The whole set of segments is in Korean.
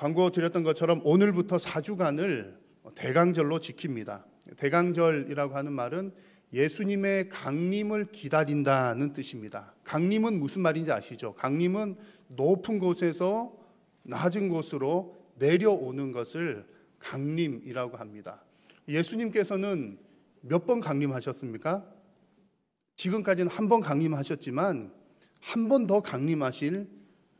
광고 드렸던 것처럼 오늘부터 4주간을 대강절로 지킵니다. 대강절이라고 하는 말은 예수님의 강림을 기다린다는 뜻입니다. 강림은 무슨 말인지 아시죠? 강림은 높은 곳에서 낮은 곳으로 내려오는 것을 강림이라고 합니다. 예수님께서는 몇 번 강림하셨습니까? 지금까지는 한 번 강림하셨지만 한 번 더 강림하실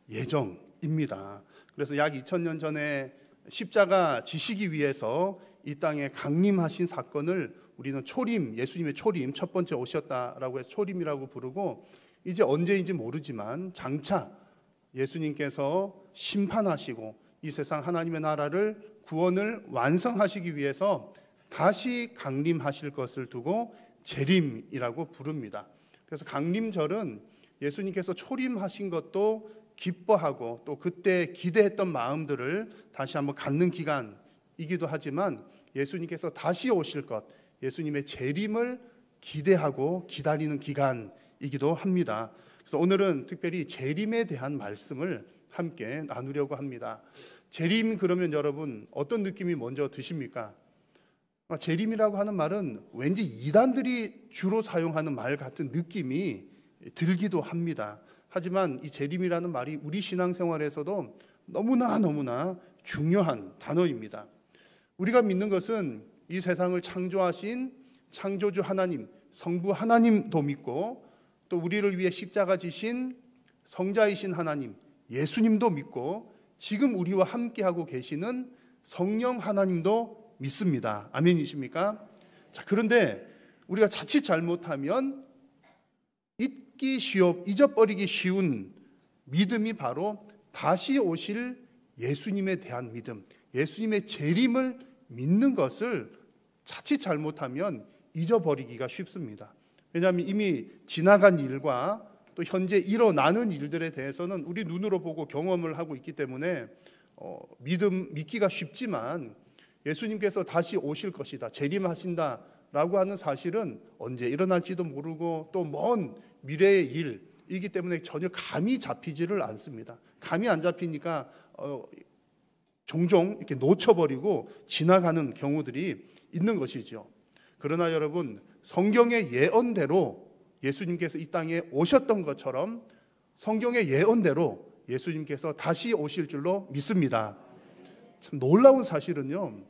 예정입니다. 그래서 약 2000년 전에 십자가 지시기 위해서 이 땅에 강림하신 사건을 우리는 초림, 예수님의 초림, 첫 번째 오셨다라고 해서 초림이라고 부르고, 이제 언제인지 모르지만 장차 예수님께서 심판하시고 이 세상 하나님의 나라를 구원을 완성하시기 위해서 다시 강림하실 것을 두고 재림이라고 부릅니다. 그래서 강림절은 예수님께서 초림하신 것도 기뻐하고 또 그때 기대했던 마음들을 다시 한번 갖는 기간이기도 하지만, 예수님께서 다시 오실 것, 예수님의 재림을 기대하고 기다리는 기간이기도 합니다. 그래서 오늘은 특별히 재림에 대한 말씀을 함께 나누려고 합니다. 재림 그러면 여러분 어떤 느낌이 먼저 드십니까? 재림이라고 하는 말은 왠지 이단들이 주로 사용하는 말 같은 느낌이 들기도 합니다. 하지만 이 재림이라는 말이 우리 신앙생활에서도 너무나 중요한 단어입니다. 우리가 믿는 것은 이 세상을 창조하신 창조주 하나님, 성부 하나님도 믿고, 또 우리를 위해 십자가 지신 성자이신 하나님 예수님도 믿고, 지금 우리와 함께하고 계시는 성령 하나님도 믿습니다. 아멘이십니까? 자, 그런데 우리가 자칫 잘못하면 잊어버리기 쉬운 믿음이 바로 다시 오실 예수님에 대한 믿음, 예수님의 재림을 믿는 것을 자칫 잘못하면 잊어버리기가 쉽습니다. 왜냐하면 이미 지나간 일과 또 현재 일어나는 일들에 대해서는 우리 눈으로 보고 경험을 하고 있기 때문에 믿기가 쉽지만, 예수님께서 다시 오실 것이다, 재림하신다라고 하는 사실은 언제 일어날지도 모르고 또 먼 미래의 일이기 때문에 전혀 감이 잡히지를 않습니다. 감이 안 잡히니까 종종 이렇게 놓쳐버리고 지나가는 경우들이 있는 것이죠. 그러나 여러분, 성경의 예언대로 예수님께서 이 땅에 오셨던 것처럼 성경의 예언대로 예수님께서 다시 오실 줄로 믿습니다. 참 놀라운 사실은요,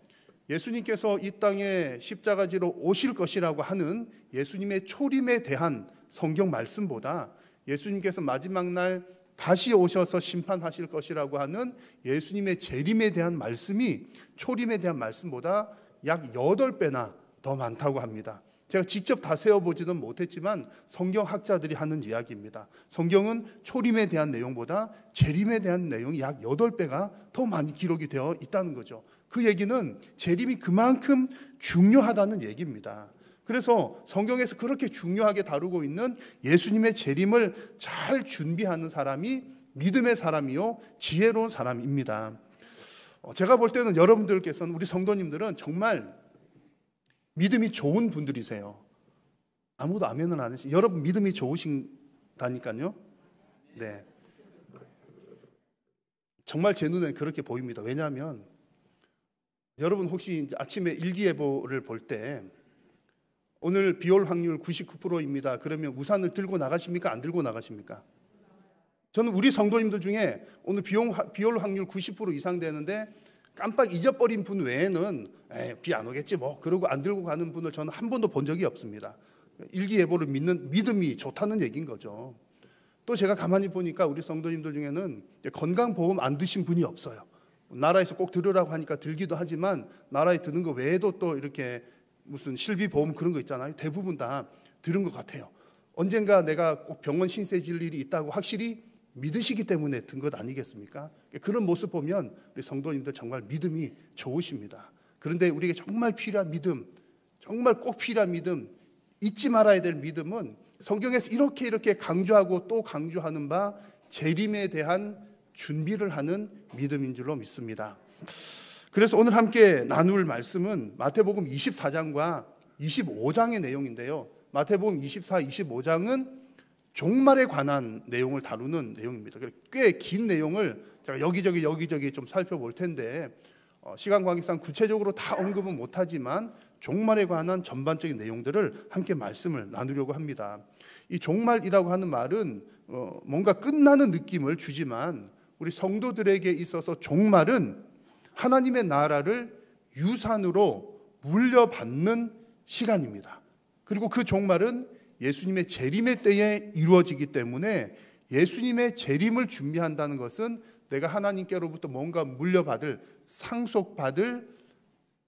예수님께서 이 땅에 십자가지로 오실 것이라고 하는 예수님의 초림에 대한 성경 말씀보다 예수님께서 마지막 날 다시 오셔서 심판하실 것이라고 하는 예수님의 재림에 대한 말씀이 초림에 대한 말씀보다 약 8배나 더 많다고 합니다. 제가 직접 다 세어보지는 못했지만 성경학자들이 하는 이야기입니다. 성경은 초림에 대한 내용보다 재림에 대한 내용이 약 8배가 더 많이 기록이 되어 있다는 거죠. 그 얘기는 재림이 그만큼 중요하다는 얘기입니다. 그래서 성경에서 그렇게 중요하게 다루고 있는 예수님의 재림을 잘 준비하는 사람이 믿음의 사람이요 지혜로운 사람입니다. 제가 볼 때는 여러분들께서는, 우리 성도님들은 정말 믿음이 좋은 분들이세요. 아무도 아멘은 안 하시죠. 여러분 믿음이 좋으신다니까요. 네, 정말 제 눈엔 그렇게 보입니다. 왜냐하면 여러분 혹시 이제 아침에 일기예보를 볼 때 오늘 비 올 확률 99%입니다. 그러면 우산을 들고 나가십니까? 안 들고 나가십니까? 저는 우리 성도님들 중에 오늘 비 올 확률 90% 이상 되는데 깜빡 잊어버린 분 외에는 비 안 오겠지 뭐 그러고 안 들고 가는 분을 저는 한 번도 본 적이 없습니다. 일기예보를 믿는 믿음이 좋다는 얘기인 거죠. 또 제가 가만히 보니까 우리 성도님들 중에는 건강보험 안 드신 분이 없어요. 나라에서 꼭 들으라고 하니까 들기도 하지만 나라에 드는 거 외에도 또 이렇게 무슨 실비보험 그런 거 있잖아요. 대부분 다 들은 것 같아요. 언젠가 내가 꼭 병원 신세 질 일이 있다고 확실히 믿으시기 때문에 든 것 아니겠습니까? 그런 모습 보면 우리 성도님들 정말 믿음이 좋으십니다. 그런데 우리에게 정말 필요한 믿음, 정말 꼭 필요한 믿음, 잊지 말아야 될 믿음은 성경에서 이렇게 강조하고 또 강조하는 바 재림에 대한 준비를 하는 믿음인 줄로 믿습니다. 그래서 오늘 함께 나눌 말씀은 마태복음 24장과 25장의 내용인데요. 마태복음 24, 25장은 종말에 관한 내용을 다루는 내용입니다. 꽤 긴 내용을 제가 여기저기 좀 살펴볼 텐데 시간 관계상 구체적으로 다 언급은 못하지만 종말에 관한 전반적인 내용들을 함께 말씀을 나누려고 합니다. 이 종말이라고 하는 말은 뭔가 끝나는 느낌을 주지만 우리 성도들에게 있어서 종말은 하나님의 나라를 유산으로 물려받는 시간입니다. 그리고 그 종말은 예수님의 재림의 때에 이루어지기 때문에 예수님의 재림을 준비한다는 것은 내가 하나님께로부터 뭔가 물려받을, 상속받을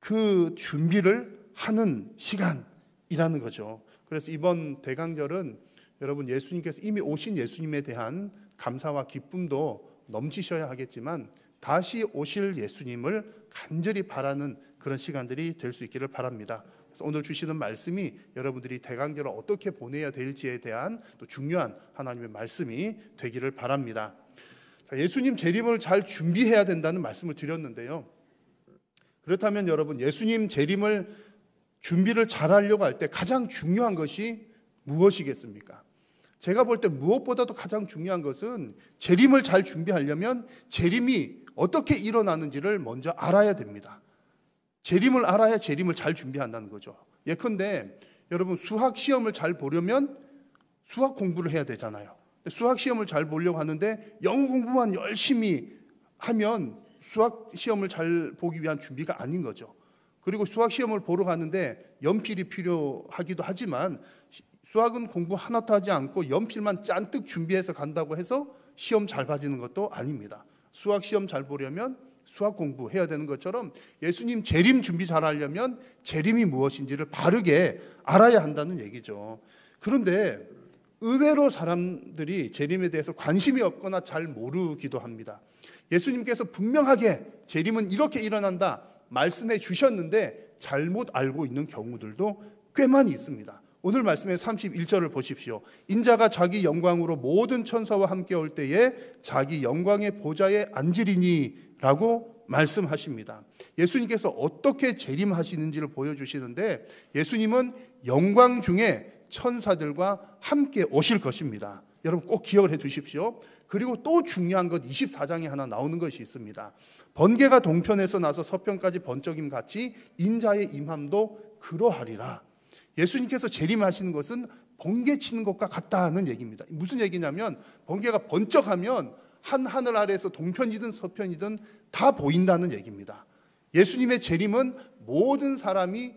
그 준비를 하는 시간이라는 거죠. 그래서 이번 대강절은 여러분 예수님께서 이미 오신 예수님에 대한 감사와 기쁨도 넘치셔야 하겠지만 다시 오실 예수님을 간절히 바라는 그런 시간들이 될 수 있기를 바랍니다. 그래서 오늘 주시는 말씀이 여러분들이 대강절을 어떻게 보내야 될지에 대한 또 중요한 하나님의 말씀이 되기를 바랍니다. 예수님 재림을 잘 준비해야 된다는 말씀을 드렸는데요. 그렇다면 여러분 예수님 재림을 준비를 잘 하려고 할 때 가장 중요한 것이 무엇이겠습니까? 제가 볼 때 무엇보다도 가장 중요한 것은 재림을 잘 준비하려면 재림이 어떻게 일어나는지를 먼저 알아야 됩니다. 재림을 알아야 재림을 잘 준비한다는 거죠. 예컨대 여러분 수학 시험을 잘 보려면 수학 공부를 해야 되잖아요. 수학 시험을 잘 보려고 하는데 영어 공부만 열심히 하면 수학 시험을 잘 보기 위한 준비가 아닌 거죠. 그리고 수학 시험을 보러 가는데 연필이 필요하기도 하지만 수학은 공부 하나도 하지 않고 연필만 잔뜩 준비해서 간다고 해서 시험 잘 봐지는 것도 아닙니다. 수학 시험 잘 보려면 수학 공부해야 되는 것처럼 예수님 재림 준비 잘 하려면 재림이 무엇인지를 바르게 알아야 한다는 얘기죠. 그런데 의외로 사람들이 재림에 대해서 관심이 없거나 잘 모르기도 합니다. 예수님께서 분명하게 재림은 이렇게 일어난다 말씀해 주셨는데 잘못 알고 있는 경우들도 꽤 많이 있습니다. 오늘 말씀의 31절을 보십시오. 인자가 자기 영광으로 모든 천사와 함께 올 때에 자기 영광의 보좌에 앉으리니 라고 말씀하십니다. 예수님께서 어떻게 재림하시는지를 보여주시는데 예수님은 영광 중에 천사들과 함께 오실 것입니다. 여러분 꼭 기억을 해 두십시오. 그리고 또 중요한 것 24장에 하나 나오는 것이 있습니다. 번개가 동편에서 나서 서편까지 번쩍임 같이 인자의 임함도 그러하리라. 예수님께서 재림하시는 것은 번개 치는 것과 같다는 얘기입니다. 무슨 얘기냐면 번개가 번쩍하면 한 하늘 아래에서 동편이든 서편이든 다 보인다는 얘기입니다. 예수님의 재림은 모든 사람이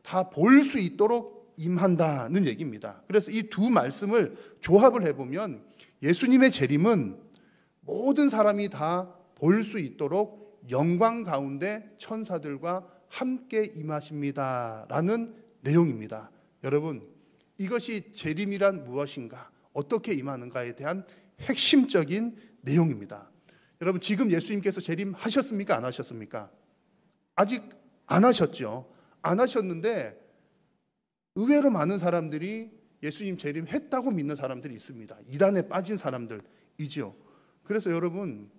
다 볼 수 있도록 임한다는 얘기입니다. 그래서 이 두 말씀을 조합을 해보면 예수님의 재림은 모든 사람이 다 볼 수 있도록 영광 가운데 천사들과 함께 임하십니다라는 내용입니다. 여러분 이것이 재림이란 무엇인가, 어떻게 임하는가에 대한 핵심적인 내용입니다. 여러분 지금 예수님께서 재림하셨습니까? 안 하셨습니까? 아직 안 하셨죠. 안 하셨는데 의외로 많은 사람들이 예수님 재림했다고 믿는 사람들이 있습니다. 이단에 빠진 사람들이죠. 그래서 여러분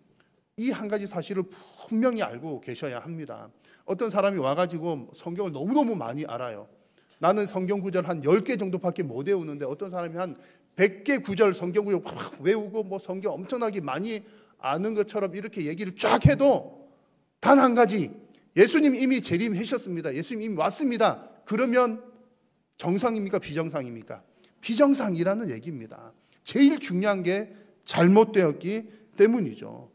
이 한 가지 사실을 분명히 알고 계셔야 합니다. 어떤 사람이 와가지고 성경을 너무너무 많이 알아요. 나는 성경 구절 한 10개 정도밖에 못 외우는데 어떤 사람이 한 100개 구절 성경 구절 막 외우고 뭐 성경 엄청나게 많이 아는 것처럼 이렇게 얘기를 쫙 해도 단 한 가지, 예수님 이미 재림하셨습니다. 예수님 이미 왔습니다. 그러면 정상입니까? 비정상입니까? 비정상이라는 얘기입니다. 제일 중요한 게 잘못되었기 때문이죠.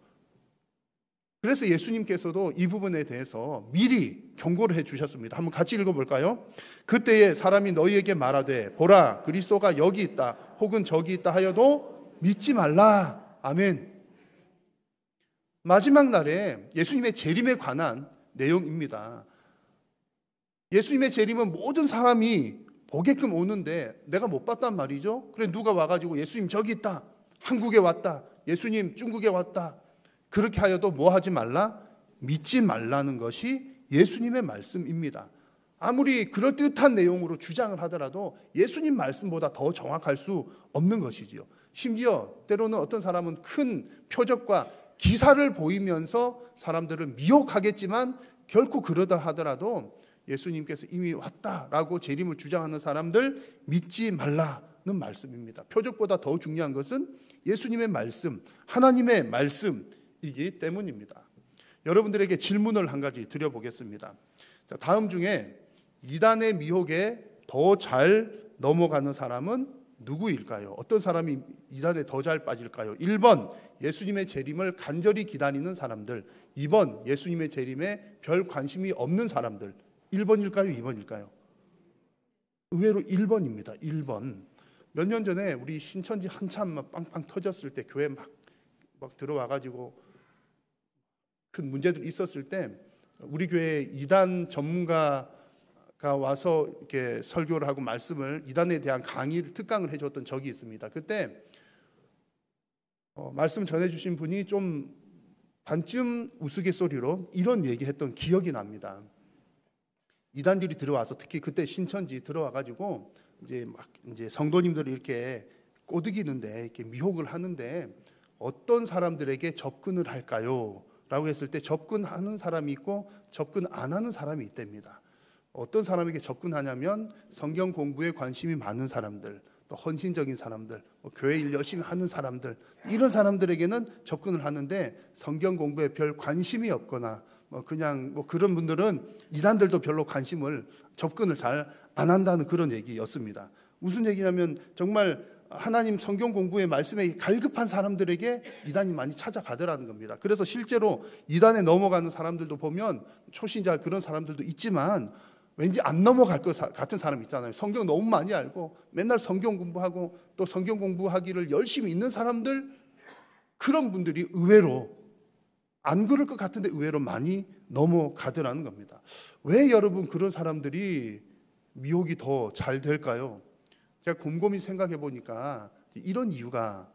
그래서 예수님께서도 이 부분에 대해서 미리 경고를 해주셨습니다. 한번 같이 읽어볼까요? 그때에 사람이 너희에게 말하되 보라 그리스도가 여기 있다 혹은 저기 있다 하여도 믿지 말라. 아멘. 마지막 날에 예수님의 재림에 관한 내용입니다. 예수님의 재림은 모든 사람이 보게끔 오는데 내가 못 봤단 말이죠. 그래 누가 와가지고 예수님 저기 있다, 한국에 왔다, 예수님 중국에 왔다, 그렇게 하여도 뭐 하지 말라? 믿지 말라는 것이 예수님의 말씀입니다. 아무리 그럴듯한 내용으로 주장을 하더라도 예수님 말씀보다 더 정확할 수 없는 것이지요. 심지어 때로는 어떤 사람은 큰 표적과 기사를 보이면서 사람들을 미혹하겠지만 결코 그러다 하더라도 예수님께서 이미 왔다라고 재림을 주장하는 사람들 믿지 말라는 말씀입니다. 표적보다 더 중요한 것은 예수님의 말씀, 하나님의 말씀이기 때문입니다. 여러분들에게 질문을 한 가지 드려보겠습니다. 자, 다음 중에 이단의 미혹에 더 잘 넘어가는 사람은 누구일까요? 어떤 사람이 이단에 더 잘 빠질까요? 1번 예수님의 재림을 간절히 기다리는 사람들, 2번 예수님의 재림에 별 관심이 없는 사람들. 1번일까요? 2번일까요? 의외로 1번입니다. 1번. 몇 년 전에 우리 신천지 한참 막 빵빵 터졌을 때, 교회 막 들어와가지고 큰 문제들이 있었을 때, 우리 교회 이단 전문가가 와서 이렇게 설교를 하고 말씀을, 이단에 대한 강의를 특강을 해줬던 적이 있습니다. 그때 말씀 전해주신 분이 좀 반쯤 우스갯소리로 이런 얘기했던 기억이 납니다. 이단들이 들어와서, 특히 그때 신천지 들어와가지고 이제 성도님들이 이렇게 꼬드기는데, 이렇게 미혹을 하는데 어떤 사람들에게 접근을 할까요? 라고 했을 때 접근하는 사람이 있고 접근 안 하는 사람이 있답니다. 어떤 사람에게 접근하냐면 성경 공부에 관심이 많은 사람들, 또 헌신적인 사람들, 교회 일 열심히 하는 사람들, 이런 사람들에게는 접근을 하는데 성경 공부에 별 관심이 없거나 그냥 그런 분들은 이단들도 별로 접근을 잘 안 한다는 그런 얘기였습니다. 무슨 얘기냐면 정말 하나님 성경 공부의 말씀에 갈급한 사람들에게 이단이 많이 찾아가더라는 겁니다. 그래서 실제로 이단에 넘어가는 사람들도 보면 초신자 그런 사람들도 있지만 왠지 안 넘어갈 것 같은 사람 있잖아요. 성경 너무 많이 알고 맨날 성경 공부하고 또 성경 공부하기를 열심히 있는 사람들, 그런 분들이 의외로 안 그럴 것 같은데 의외로 많이 넘어가더라는 겁니다. 왜 여러분 그런 사람들이 미혹이 더 잘 될까요? 제가 곰곰이 생각해 보니까 이런 이유가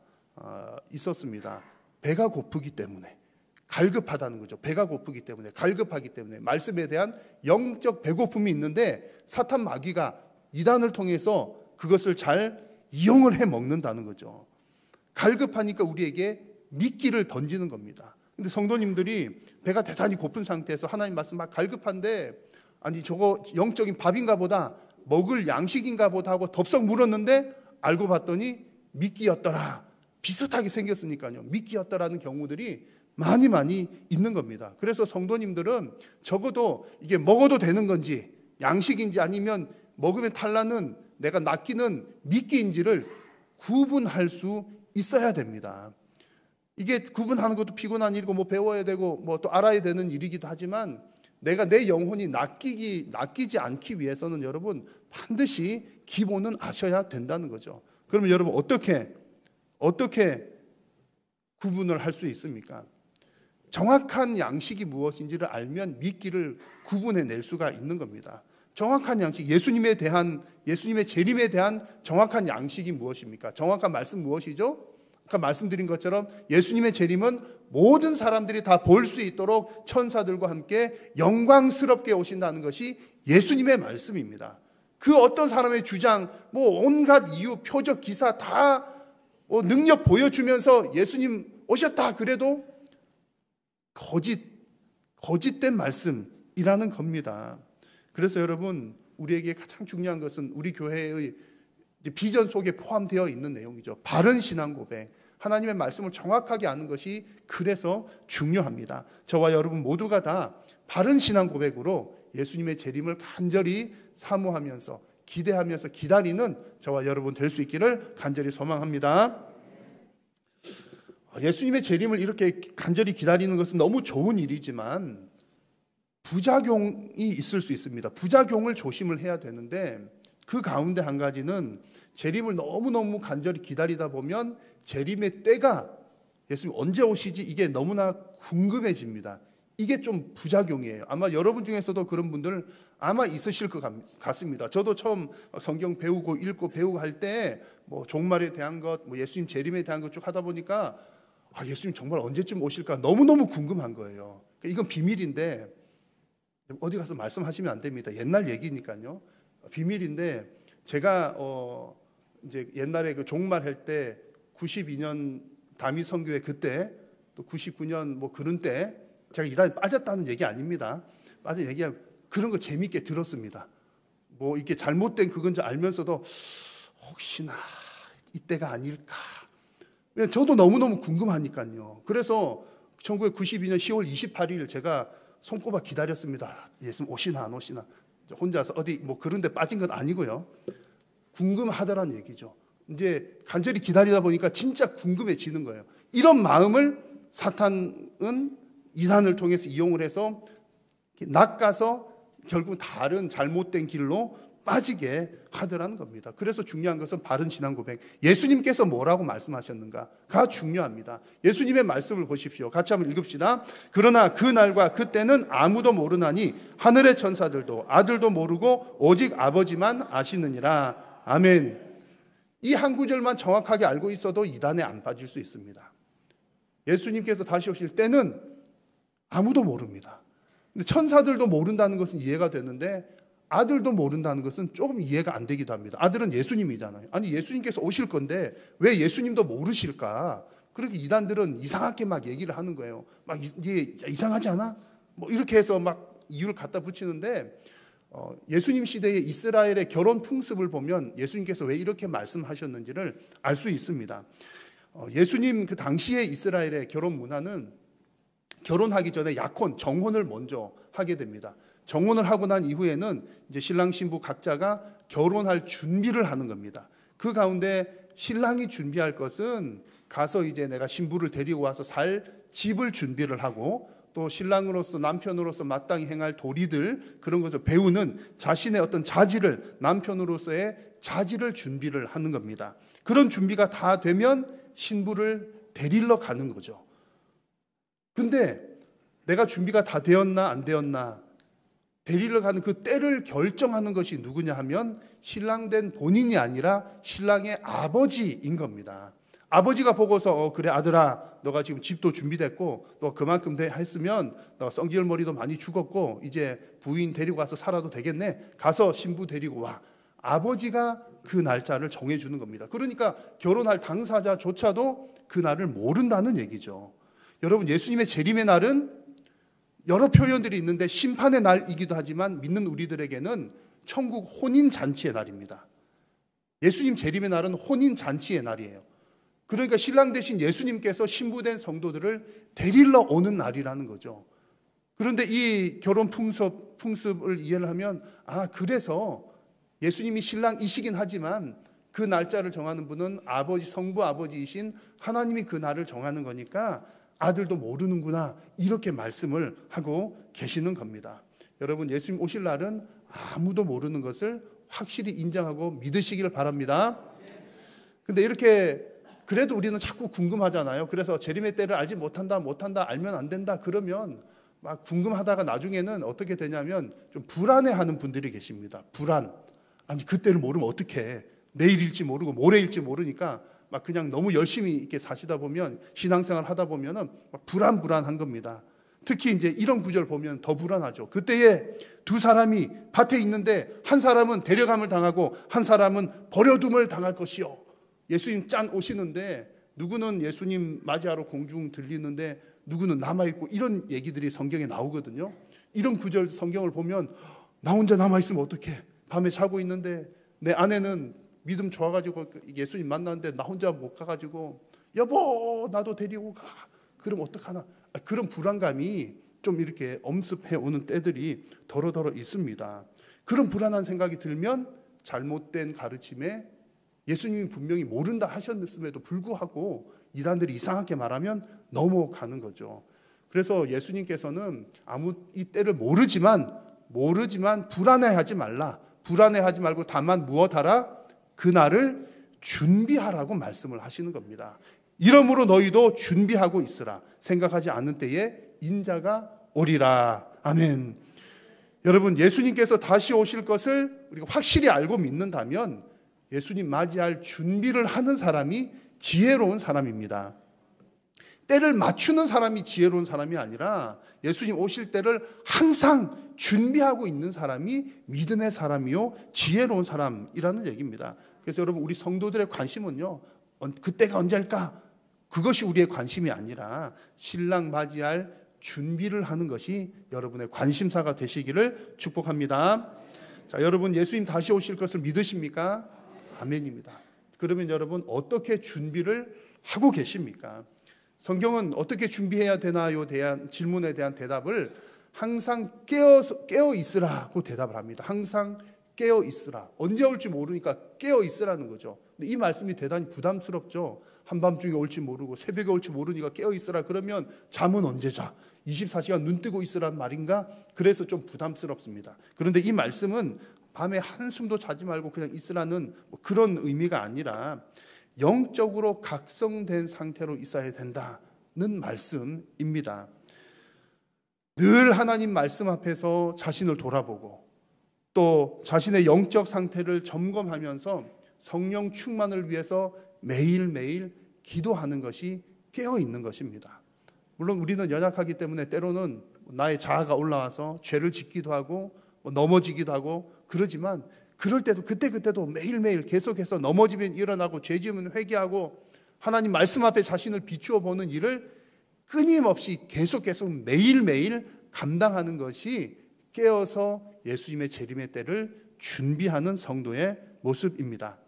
있었습니다. 배가 고프기 때문에, 갈급하다는 거죠. 배가 고프기 때문에, 갈급하기 때문에, 말씀에 대한 영적 배고픔이 있는데 사탄 마귀가 이단을 통해서 그것을 잘 이용을 해 먹는다는 거죠. 갈급하니까 우리에게 미끼를 던지는 겁니다. 근데 성도님들이 배가 대단히 고픈 상태에서 하나님 말씀 막 갈급한데, 아니 저거 영적인 밥인가 보다, 먹을 양식인가 보다 하고 덥석 물었는데 알고 봤더니 미끼였더라. 비슷하게 생겼으니까요. 미끼였더라는 경우들이 많이 있는 겁니다. 그래서 성도님들은 적어도 이게 먹어도 되는 건지, 양식인지 아니면 먹으면 탈나는, 내가 낚이는 미끼인지를 구분할 수 있어야 됩니다. 이게 구분하는 것도 피곤한 일이고 배워야 되고 또 알아야 되는 일이기도 하지만, 내가 내 영혼이 낚이지 않기 위해서는 여러분 반드시 기본은 아셔야 된다는 거죠. 그러면 여러분 어떻게 구분을 할 수 있습니까? 정확한 양식이 무엇인지를 알면 미끼를 구분해낼 수가 있는 겁니다. 정확한 양식, 예수님의 재림에 대한 정확한 양식이 무엇입니까? 정확한 말씀 무엇이죠? 아까 말씀드린 것처럼 예수님의 재림은 모든 사람들이 다 볼 수 있도록 천사들과 함께 영광스럽게 오신다는 것이 예수님의 말씀입니다. 그 어떤 사람의 주장, 온갖 이유, 표적, 기사 다 능력 보여주면서 예수님 오셨다 그래도 거짓된 말씀이라는 겁니다. 그래서 여러분, 우리에게 가장 중요한 것은 우리 교회의 비전 속에 포함되어 있는 내용이죠. 바른 신앙 고백, 하나님의 말씀을 정확하게 아는 것이 그래서 중요합니다. 저와 여러분 모두가 다 바른 신앙 고백으로 예수님의 재림을 간절히 사모하면서 기대하면서 기다리는 저와 여러분 될 수 있기를 간절히 소망합니다. 예수님의 재림을 이렇게 간절히 기다리는 것은 너무 좋은 일이지만 부작용이 있을 수 있습니다. 부작용을 조심을 해야 되는데, 그 가운데 한 가지는 재림을 너무너무 간절히 기다리다 보면 재림의 때가, 예수님 언제 오시지, 이게 너무나 궁금해집니다. 이게 좀 부작용이에요. 아마 여러분 중에서도 그런 분들 아마 있으실 것 같습니다. 저도 처음 성경 배우고 읽고 배우고 할 때 종말에 대한 것, 예수님 재림에 대한 것 쭉 하다 보니까 예수님 정말 언제쯤 오실까 너무너무 궁금한 거예요. 이건 비밀인데 어디 가서 말씀하시면 안 됩니다. 옛날 얘기니까요. 비밀인데, 제가 이제 옛날에 그 종말할 때 92년 다미 선교회 그때, 또 99년 그런 때 제가 이단에 빠졌다는 얘기 아닙니다. 빠진 얘기하고 그런 거 재밌게 들었습니다. 이게 잘못된 그건 줄 알면서도 혹시나 이때가 아닐까. 저도 너무너무 궁금하니까요. 그래서 1992년 10월 28일 제가 손꼽아 기다렸습니다. 예수님 오시나 안 오시나. 혼자서 어디 뭐 그런 데 빠진 건 아니고요. 궁금하더란 얘기죠. 이제 간절히 기다리다 보니까 진짜 궁금해지는 거예요. 이런 마음을 사탄은 이단을 통해서 이용을 해서 낚아서 결국 다른 잘못된 길로 빠지게 하더라는 겁니다. 그래서 중요한 것은 바른 신앙 고백. 예수님께서 뭐라고 말씀하셨는가가 중요합니다. 예수님의 말씀을 보십시오. 같이 한번 읽읍시다. 그러나 그 날과 그때는 아무도 모르나니 하늘의 천사들도 아들도 모르고 오직 아버지만 아시느니라. 아멘. 이 한 구절만 정확하게 알고 있어도 이단에 안 빠질 수 있습니다. 예수님께서 다시 오실 때는 아무도 모릅니다. 근데 천사들도 모른다는 것은 이해가 되는데 아들도 모른다는 것은 조금 이해가 안 되기도 합니다. 아들은 예수님이잖아요. 아니 예수님께서 오실 건데 왜 예수님도 모르실까? 그렇게 이단들은 이상하게 막 얘기를 하는 거예요. 막 이게 이상하지 않아? 뭐 이렇게 해서 막 이유를 갖다 붙이는데 예수님 시대의 이스라엘의 결혼 풍습을 보면 예수님께서 왜 이렇게 말씀하셨는지를 알 수 있습니다. 예수님 그 당시의 이스라엘의 결혼 문화는 결혼하기 전에 약혼, 정혼을 먼저 하게 됩니다. 정혼을 하고 난 이후에는 이제 신랑 신부 각자가 결혼할 준비를 하는 겁니다. 그 가운데 신랑이 준비할 것은 가서 이제 내가 신부를 데리고 와서 살 집을 준비를 하고 또 신랑으로서 남편으로서 마땅히 행할 도리들 그런 것을 배우는 자신의 어떤 자질을 남편으로서의 자질을 준비를 하는 겁니다. 그런 준비가 다 되면 신부를 데리러 가는 거죠. 근데 내가 준비가 다 되었나 안 되었나 데리러 가는 그 때를 결정하는 것이 누구냐 하면 신랑 된 본인이 아니라 신랑의 아버지인 겁니다. 아버지가 보고서 그래 아들아 너가 지금 집도 준비됐고 너 그만큼 했으면 너 썽지얼머리도 많이 죽었고 이제 부인 데리고 가서 살아도 되겠네. 가서 신부 데리고 와. 아버지가 그 날짜를 정해주는 겁니다. 그러니까 결혼할 당사자조차도 그 날을 모른다는 얘기죠. 여러분 예수님의 재림의 날은 여러 표현들이 있는데 심판의 날이기도 하지만 믿는 우리들에게는 천국 혼인잔치의 날입니다. 예수님 재림의 날은 혼인잔치의 날이에요. 그러니까 신랑 대신 예수님께서 신부된 성도들을 데리러 오는 날이라는 거죠. 그런데 이 결혼 풍습을 이해를 하면 그래서 예수님이 신랑이시긴 하지만 그 날짜를 정하는 분은 아버지, 성부 아버지이신 하나님이 그 날을 정하는 거니까 아들도 모르는구나 이렇게 말씀을 하고 계시는 겁니다. 여러분 예수님 오실 날은 아무도 모르는 것을 확실히 인정하고 믿으시기를 바랍니다. 근데 이렇게 그래도 우리는 자꾸 궁금하잖아요. 그래서 재림의 때를 알지 못한다 알면 안 된다 그러면 막 궁금하다가 나중에는 어떻게 되냐면 좀 불안해하는 분들이 계십니다. 불안. 아니 그때를 모르면 어떡해. 내일일지 모르고 모레일지 모르니까 막 그냥 너무 열심히 이렇게 사시다 보면 신앙생활 하다 보면은 막 불안한 겁니다. 특히 이제 이런 구절 보면 더 불안하죠. 그때에 두 사람이 밭에 있는데 한 사람은 데려감을 당하고 한 사람은 버려둠을 당할 것이요. 예수님 짠 오시는데 누구는 예수님 맞이하러 공중 들리는데 누구는 남아있고 이런 얘기들이 성경에 나오거든요. 이런 구절 성경을 보면 나 혼자 남아있으면 어떡해. 밤에 자고 있는데 내 아내는 믿음 좋아가지고 예수님 만났는데 나 혼자 못 가가지고 여보 나도 데리고 가. 그럼 어떡하나. 그런 불안감이 좀 이렇게 엄습해 오는 때들이 더러더러 있습니다. 그런 불안한 생각이 들면 잘못된 가르침에 예수님이 분명히 모른다 하셨음에도 불구하고 이단들이 이상하게 말하면 넘어가는 거죠. 그래서 예수님께서는 이 때를 모르지만 불안해하지 말라. 불안해하지 말고 다만 무엇하라? 그날을 준비하라고 말씀을 하시는 겁니다. 이러므로 너희도 준비하고 있으라. 생각하지 않는 때에 인자가 오리라. 아멘. 여러분 예수님께서 다시 오실 것을 우리가 확실히 알고 믿는다면 예수님 맞이할 준비를 하는 사람이 지혜로운 사람입니다. 때를 맞추는 사람이 지혜로운 사람이 아니라 예수님 오실 때를 항상 준비하고 있는 사람이 믿음의 사람이요 지혜로운 사람이라는 얘기입니다. 그래서 여러분 우리 성도들의 관심은요 그때가 언제일까? 그것이 우리의 관심이 아니라 신랑 맞이할 준비를 하는 것이 여러분의 관심사가 되시기를 축복합니다. 자, 여러분 예수님 다시 오실 것을 믿으십니까? 아멘입니다. 그러면 여러분 어떻게 준비를 하고 계십니까? 성경은 어떻게 준비해야 되나요? 대한 질문에 대한 대답을 항상 깨어 있으라고 대답을 합니다. 항상 깨어 있으라. 언제 올지 모르니까 깨어 있으라는 거죠. 근데 이 말씀이 대단히 부담스럽죠. 한밤중에 올지 모르고 새벽에 올지 모르니까 깨어 있으라. 그러면 잠은 언제 자? 24시간 눈 뜨고 있으란 말인가? 그래서 좀 부담스럽습니다. 그런데 이 말씀은 밤에 한숨도 자지 말고 그냥 있으라는 그런 의미가 아니라 영적으로 각성된 상태로 있어야 된다는 말씀입니다. 늘 하나님 말씀 앞에서 자신을 돌아보고 또 자신의 영적 상태를 점검하면서 성령 충만을 위해서 매일매일 기도하는 것이 깨어 있는 것입니다. 물론 우리는 연약하기 때문에 때로는 나의 자아가 올라와서 죄를 짓기도 하고 넘어지기도 하고 그러지만 그럴 때도 그때도 매일매일 계속해서 넘어지면 일어나고 죄 지으면 회개하고 하나님 말씀 앞에 자신을 비추어 보는 일을 끊임없이 계속 매일매일 감당하는 것이 깨어서 예수님의 재림의 때를 준비하는 성도의 모습입니다.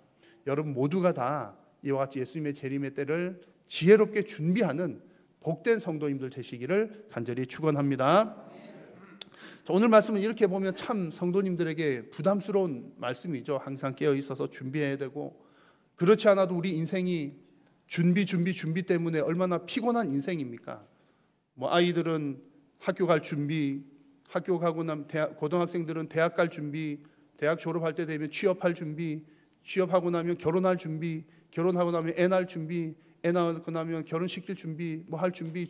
여러분 모두가 다 이와 같이 예수님의 재림의 때를 지혜롭게 준비하는 복된 성도님들 되시기를 간절히 축원합니다. 오늘 말씀은 이렇게 보면 참 성도님들에게 부담스러운 말씀이죠. 항상 깨어 있어서 준비해야 되고 그렇지 않아도 우리 인생이 준비 때문에 얼마나 피곤한 인생입니까? 아이들은 학교 갈 준비, 학교 가고 나면 고등학생들은 대학 갈 준비, 대학 졸업할 때 되면 취업할 준비, 취업하고 나면 결혼할 준비, 결혼하고 나면 애 낳을 준비, 애 낳고 나면 결혼시킬 준비, 할 준비,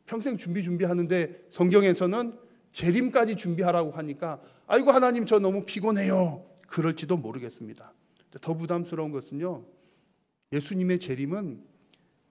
평생 준비하는데 성경에서는 재림까지 준비하라고 하니까 아이고 하나님 저 너무 피곤해요. 그럴지도 모르겠습니다. 더 부담스러운 것은요. 예수님의 재림은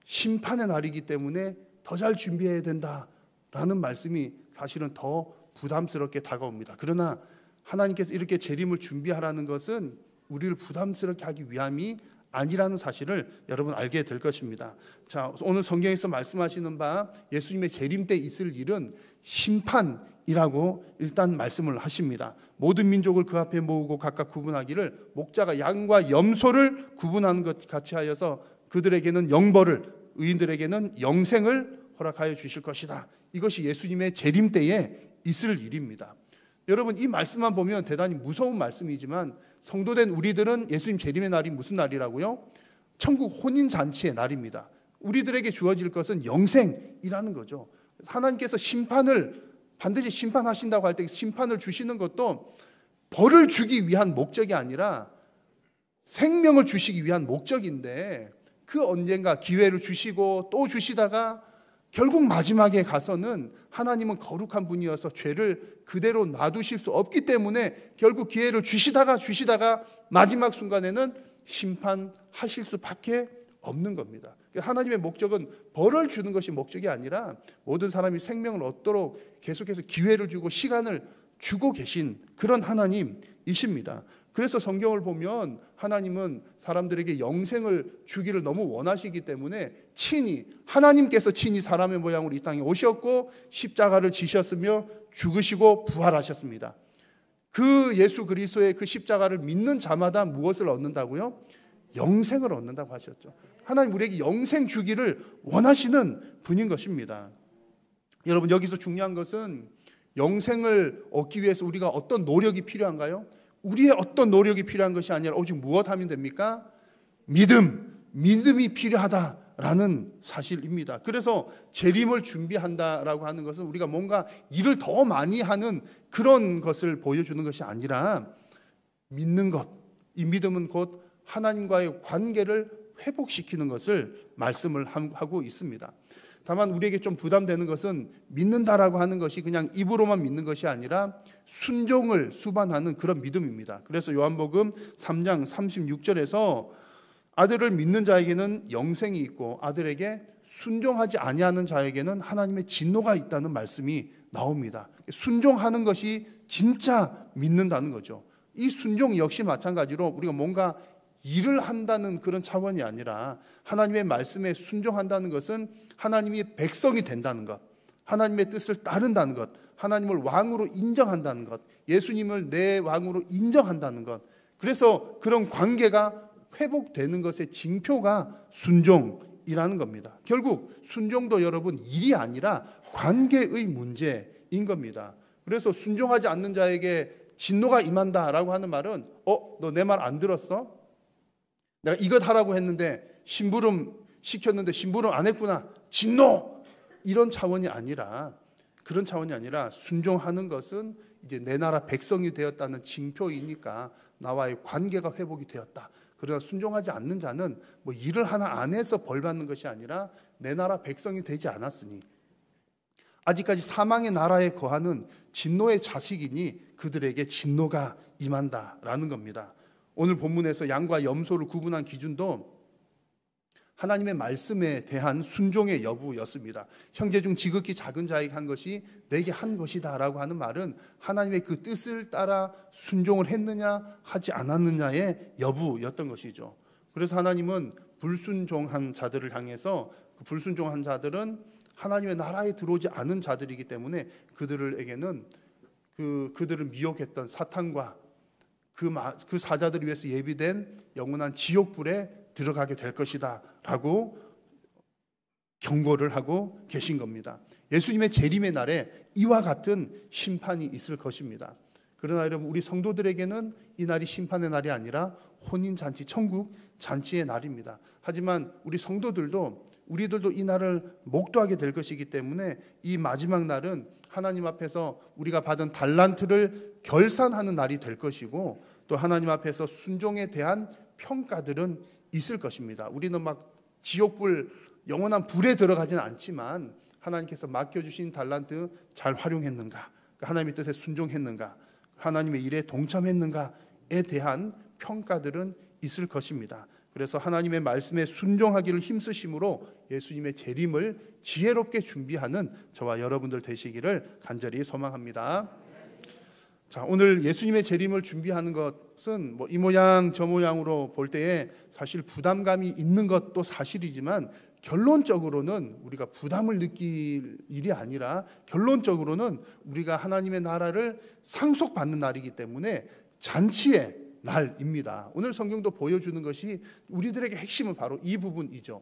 심판의 날이기 때문에 더 잘 준비해야 된다라는 말씀이 사실은 더 부담스럽게 다가옵니다. 그러나 하나님께서 이렇게 재림을 준비하라는 것은 우리를 부담스럽게 하기 위함이 아니라는 사실을 여러분 알게 될 것입니다. 자, 오늘 성경에서 말씀하시는 바 예수님의 재림 때 있을 일은 심판이라고 일단 말씀을 하십니다. 모든 민족을 그 앞에 모으고 각각 구분하기를 목자가 양과 염소를 구분하는 것 같이 하여서 그들에게는 영벌을 의인들에게는 영생을 허락하여 주실 것이다. 이것이 예수님의 재림 때에 있을 일입니다. 여러분 이 말씀만 보면 대단히 무서운 말씀이지만 성도된 우리들은 예수님 재림의 날이 무슨 날이라고요? 천국 혼인잔치의 날입니다. 우리들에게 주어질 것은 영생이라는 거죠. 하나님께서 심판을 반드시 심판하신다고 할 때 심판을 주시는 것도 벌을 주기 위한 목적이 아니라 생명을 주시기 위한 목적인데 그 언젠가 기회를 주시고 또 주시다가 결국 마지막에 가서는 하나님은 거룩한 분이어서 죄를 그대로 놔두실 수 없기 때문에 결국 기회를 주시다가 마지막 순간에는 심판하실 수밖에 없는 겁니다. 하나님의 목적은 벌을 주는 것이 목적이 아니라 모든 사람이 생명을 얻도록 계속해서 기회를 주고 시간을 주고 계신 그런 하나님이십니다. 그래서 성경을 보면 하나님은 사람들에게 영생을 주기를 너무 원하시기 때문에 하나님께서 친히 사람의 모양으로 이 땅에 오셨고 십자가를 지셨으며 죽으시고 부활하셨습니다. 그 예수 그리스도의 그 십자가를 믿는 자마다 무엇을 얻는다고요? 영생을 얻는다고 하셨죠. 하나님 우리에게 영생 주기를 원하시는 분인 것입니다. 여러분 여기서 중요한 것은 영생을 얻기 위해서 우리가 어떤 노력이 필요한가요? 우리의 어떤 노력이 필요한 것이 아니라 오직 무엇 하면 됩니까? 믿음이 필요하다라는 사실입니다. 그래서 재림을 준비한다라고 하는 것은 우리가 뭔가 일을 더 많이 하는 그런 것을 보여주는 것이 아니라 믿는 것, 이 믿음은 곧 하나님과의 관계를 회복시키는 것을 말씀을 하고 있습니다. 다만 우리에게 좀 부담되는 것은 믿는다라고 하는 것이 그냥 입으로만 믿는 것이 아니라 순종을 수반하는 그런 믿음입니다. 그래서 요한복음 3장 36절에서 아들을 믿는 자에게는 영생이 있고 아들에게 순종하지 아니하는 자에게는 하나님의 진노가 있다는 말씀이 나옵니다. 순종하는 것이 진짜 믿는다는 거죠. 이 순종 역시 마찬가지로 우리가 뭔가 일을 한다는 그런 차원이 아니라 하나님의 말씀에 순종한다는 것은 하나님이 백성이 된다는 것, 하나님의 뜻을 따른다는 것, 하나님을 왕으로 인정한다는 것, 예수님을 내 왕으로 인정한다는 것. 그래서 그런 관계가 회복되는 것의 징표가 순종인 일하는 겁니다. 결국 순종도 여러분 일이 아니라 관계의 문제인 겁니다. 그래서 순종하지 않는 자에게 진노가 임한다라고 하는 말은 너 내 말 안 들었어? 내가 이것 하라고 했는데 심부름 시켰는데 심부름 안 했구나. 진노! 이런 차원이 아니라, 그런 차원이 아니라 순종하는 것은 이제 내 나라 백성이 되었다는 징표이니까 나와의 관계가 회복이 되었다. 그러나 순종하지 않는 자는 뭐 일을 하나 안 해서 벌 받는 것이 아니라 내 나라 백성이 되지 않았으니 아직까지 사망의 나라에 거하는 진노의 자식이니 그들에게 진노가 임한다라는 겁니다. 오늘 본문에서 양과 염소를 구분한 기준도 하나님의 말씀에 대한 순종의 여부였습니다. 형제 중 지극히 작은 자에게 한 것이 내게 한 것이다 라고 하는 말은 하나님의 그 뜻을 따라 순종을 했느냐 하지 않았느냐의 여부였던 것이죠. 그래서 하나님은 불순종한 자들을 향해서 그 불순종한 자들은 하나님의 나라에 들어오지 않은 자들이기 때문에 그들에게는 그들을 미혹했던 사탄과 그 사자들을 위해서 예비된 영원한 지옥불에 들어가게 될 것이다 라고 경고를 하고 계신 겁니다. 예수님의 재림의 날에 이와 같은 심판이 있을 것입니다. 그러나 여러분, 우리 성도들에게는 이 날이 심판의 날이 아니라 혼인잔치, 천국 잔치의 날입니다. 하지만 우리 성도들도 우리들도 이 날을 목도하게 될 것이기 때문에 이 마지막 날은 하나님 앞에서 우리가 받은 달란트를 결산하는 날이 될 것이고 또 하나님 앞에서 순종에 대한 평가들은 있을 것입니다. 우리는 막 지옥불, 영원한 불에 들어가지는 않지만 하나님께서 맡겨주신 달란트 잘 활용했는가, 하나님의 뜻에 순종했는가, 하나님의 일에 동참했는가에 대한 평가들은 있을 것입니다. 그래서 하나님의 말씀에 순종하기를 힘쓰심으로 예수님의 재림을 지혜롭게 준비하는 저와 여러분들 되시기를 간절히 소망합니다. 자, 오늘 예수님의 재림을 준비하는 것은 이 모양 저 모양으로 볼 때에 사실 부담감이 있는 것도 사실이지만 결론적으로는 우리가 부담을 느낄 일이 아니라 결론적으로는 우리가 하나님의 나라를 상속받는 날이기 때문에 잔치의 날입니다. 오늘 성경도 보여주는 것이 우리들에게 핵심은 바로 이 부분이죠.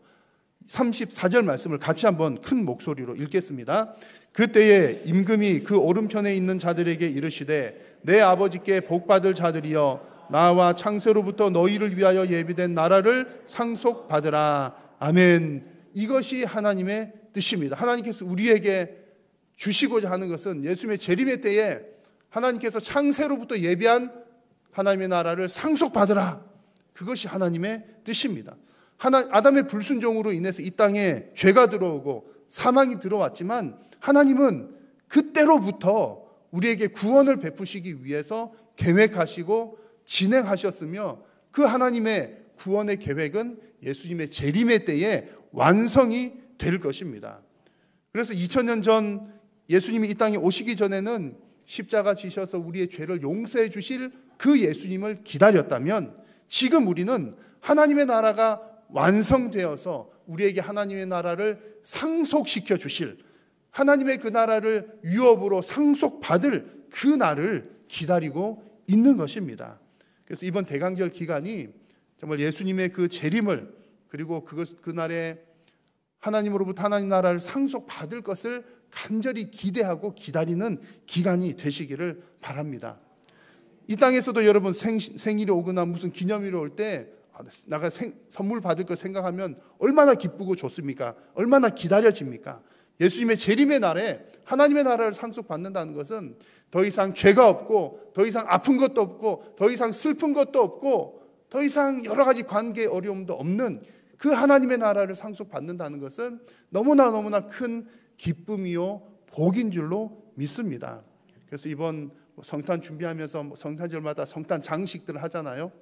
34절 말씀을 같이 한번 큰 목소리로 읽겠습니다. 그때에 임금이 그 오른편에 있는 자들에게 이르시되 내 아버지께 복받을 자들이여 나와 창세로부터 너희를 위하여 예비된 나라를 상속받으라. 아멘. 이것이 하나님의 뜻입니다. 하나님께서 우리에게 주시고자 하는 것은 예수님의 재림의 때에 하나님께서 창세로부터 예비한 하나님의 나라를 상속받으라. 그것이 하나님의 뜻입니다. 아담의 불순종으로 인해서 이 땅에 죄가 들어오고 사망이 들어왔지만 하나님은 그때로부터 우리에게 구원을 베푸시기 위해서 계획하시고 진행하셨으며 그 하나님의 구원의 계획은 예수님의 재림의 때에 완성이 될 것입니다. 그래서 2000년 전 예수님이 이 땅에 오시기 전에는 십자가 지셔서 우리의 죄를 용서해 주실 그 예수님을 기다렸다면 지금 우리는 하나님의 나라가 완성되어서 우리에게 하나님의 나라를 상속시켜 주실, 하나님의 그 나라를 유업으로 상속받을 그 날을 기다리고 있는 것입니다. 그래서 이번 대강절 기간이 정말 예수님의 그 재림을 그리고 그 날에 하나님으로부터 하나님 나라를 상속받을 것을 간절히 기대하고 기다리는 기간이 되시기를 바랍니다. 이 땅에서도 여러분 생일이 오거나 무슨 기념일이 올 때 내가 선물 받을 거 생각하면 얼마나 기쁘고 좋습니까? 얼마나 기다려집니까? 예수님의 재림의 날에 하나님의 나라를 상속받는다는 것은 더 이상 죄가 없고 더 이상 아픈 것도 없고 더 이상 슬픈 것도 없고 더 이상 여러 가지 관계 어려움도 없는 그 하나님의 나라를 상속받는다는 것은 너무나 큰 기쁨이요 복인 줄로 믿습니다. 그래서 이번 성탄 준비하면서 성탄절마다 성탄 장식들을 하잖아요.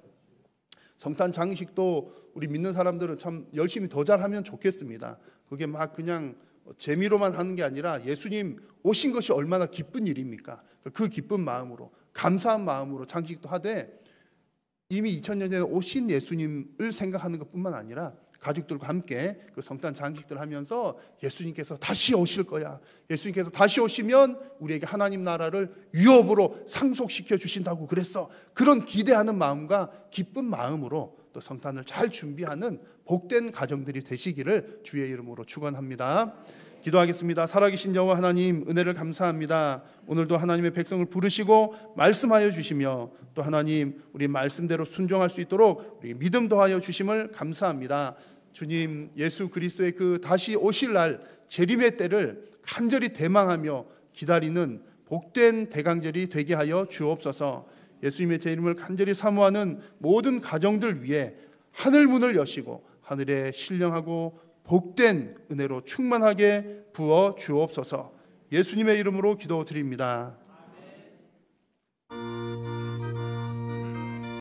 성탄 장식도 우리 믿는 사람들은 참 열심히 더 잘하면 좋겠습니다. 그게 막 그냥 재미로만 하는 게 아니라 예수님 오신 것이 얼마나 기쁜 일입니까? 그 기쁜 마음으로 감사한 마음으로 장식도 하되 이미 2000년 전에 오신 예수님을 생각하는 것뿐만 아니라 가족들과 함께 그 성탄 장식들을 하면서 예수님께서 다시 오실 거야. 예수님께서 다시 오시면 우리에게 하나님 나라를 유업으로 상속시켜 주신다고 그랬어. 그런 기대하는 마음과 기쁜 마음으로 또 성탄을 잘 준비하는 복된 가정들이 되시기를 주의 이름으로 축원합니다. 기도하겠습니다. 살아계신 여호와 하나님, 은혜를 감사합니다. 오늘도 하나님의 백성을 부르시고 말씀하여 주시며 또 하나님 우리 말씀대로 순종할 수 있도록 우리 믿음 더하여 주심을 감사합니다. 주님, 예수 그리스도의 그 다시 오실 날 재림의 때를 간절히 대망하며 기다리는 복된 대강절이 되게 하여 주옵소서. 예수님의 제 이름을 간절히 사모하는 모든 가정들 위해 하늘 문을 여시고 하늘에 신령하고 복된 은혜로 충만하게 부어 주옵소서. 예수님의 이름으로 기도드립니다.